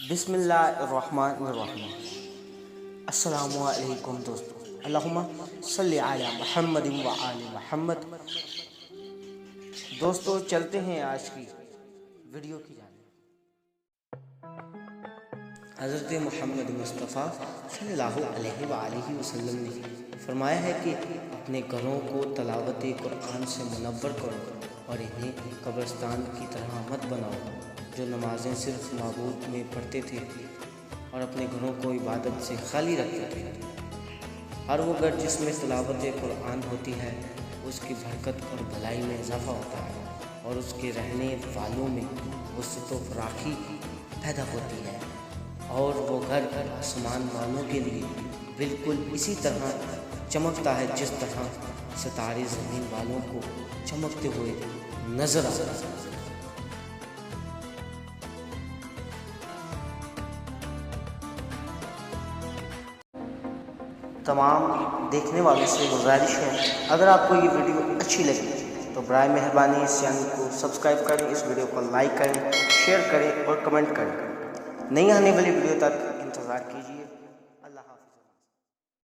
بسم اللہ الرحمن الرحیم۔ السلام علیکم دوستو، اللہم صلی علی محمد و آل محمد۔ دوستو چلتے ہیں آج کی ویڈیو کی جانب۔ حضرت محمد مصطفیٰ صلی اللہ علیہ وآلہ وسلم نے فرمایا ہے کہ اپنے گھروں کو تلاوت قرآن سے منور کرو اور انہیں قبرستان کی طرح مت بناؤ جو نمازیں صرف معبود میں پڑھتے تھے اور اپنے گھروں کو عبادت سے خالی رکھتے تھے۔ ہر وہ گھر جس میں تلاوت قرآن ہوتی ہے اس کی برکت اور بھلائی میں اضافہ ہوتا ہے اور اس کے رہنے والوں میں وسعت و فراخی پیدا ہوتی ہے، اور وہ گھر آسمان والوں کے لیے بالکل اسی طرح چمکتا ہے جس طرح ستارے زمین والوں کو چمکتے ہوئے نظر آتے ہیں۔ تمام دیکھنے والوں سے گزارش ہے، اگر آپ کو یہ ویڈیو اچھی لگی تو برائے مہربانی اس چینل کو سبسکرائب کریں، اس ویڈیو کو لائک کریں، شیئر کریں اور کمنٹ کریں۔ نئی آنے والی ویڈیو تک انتظار کیجیے۔